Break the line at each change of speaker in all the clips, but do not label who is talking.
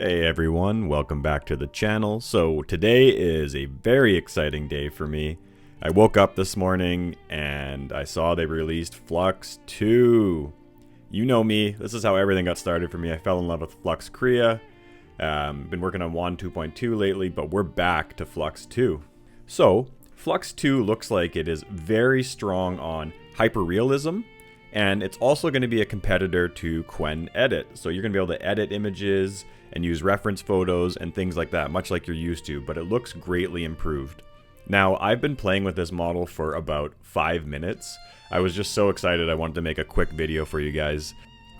Hey everyone, welcome back to the channel. So today is a very exciting day for me. I woke up this morning and I saw they released Flux 2. You know me, this is how everything got started for me. I fell in love with Flux Korea. Been working on Qwen 2.2 lately, but we're back to Flux 2. So, Flux 2 looks like it is very strong on hyperrealism, and it's also going to be a competitor to Qwen Edit. So you're going to be able to edit images and use reference photos and things like that, much like you're used to, but it looks greatly improved. Now, I've been playing with this model for about 5 minutes. I was just so excited I wanted to make a quick video for you guys.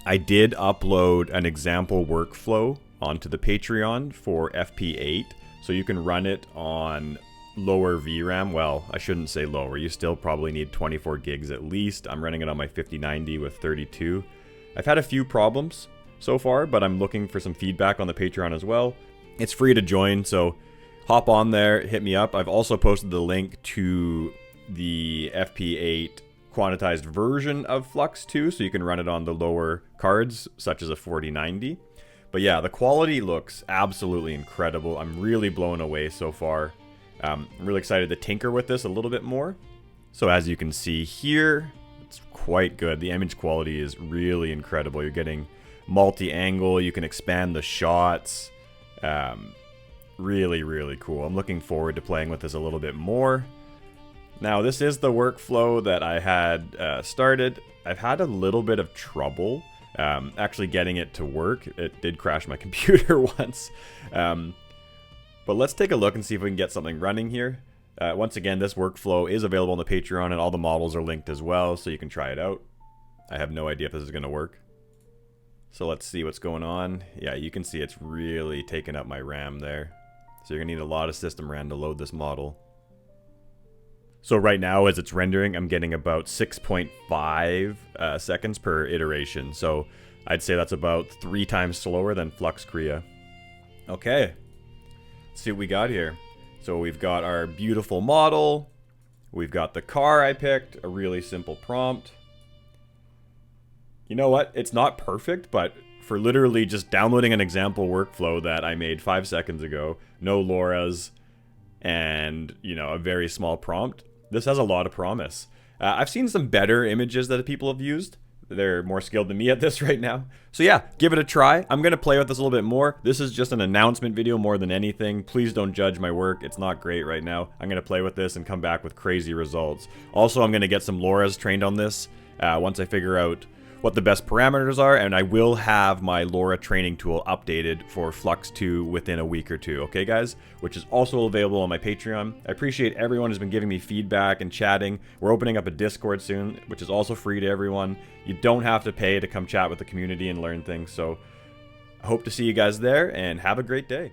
I did upload an example workflow onto the Patreon for FP8, so you can run it on lower VRAM. Well, I shouldn't say lower. You still probably need 24 gigs at least. I'm running it on my 5090 with 32. I've had a few problems so far, but I'm looking for some feedback on the Patreon as well. It's free to join, so hop on there, hit me up. I've also posted the link to the FP8 quantized version of Flux 2, so you can run it on the lower cards, such as a 4090. But yeah, the quality looks absolutely incredible. I'm really blown away so far. I'm really excited to tinker with this a little bit more. So as you can see here, it's quite good. The image quality is really incredible. You're getting multi-angle, you can expand the shots. Really, really cool. I'm looking forward to playing with this a little bit more. Now, this is the workflow that I had started. I've had a little bit of trouble actually getting it to work. It did crash my computer once. But let's take a look and see if we can get something running here. Once again, this workflow is available on the Patreon, and all the models are linked as well, so you can try it out. I have no idea if this is going to work. So let's see what's going on. Yeah, you can see it's really taking up my RAM there. So you're going to need a lot of system RAM to load this model. So right now, as it's rendering, I'm getting about 6.5 seconds per iteration. So I'd say that's about 3 times slower than Flux Korea. Okay. Let's see what we got here. So we've got our beautiful model. We've got the car I picked, a really simple prompt. You know what? It's not perfect, but for literally just downloading an example workflow that I made 5 seconds ago, no LoRa's, and, you know, a very small prompt, this has a lot of promise. I've seen some better images that people have used. They're more skilled than me at this right now. So yeah, give it a try. I'm going to play with this a little bit more. This is just an announcement video more than anything. Please don't judge my work. It's not great right now. I'm going to play with this and come back with crazy results. Also, I'm going to get some LoRa's trained on this once I figure out what the best parameters are, and I will have my LoRa training tool updated for Flux 2 within a week or two, okay guys? Which is also available on my Patreon. I appreciate everyone who's been giving me feedback and chatting. We're opening up a Discord soon, which is also free to everyone. You don't have to pay to come chat with the community and learn things, so I hope to see you guys there, and have a great day.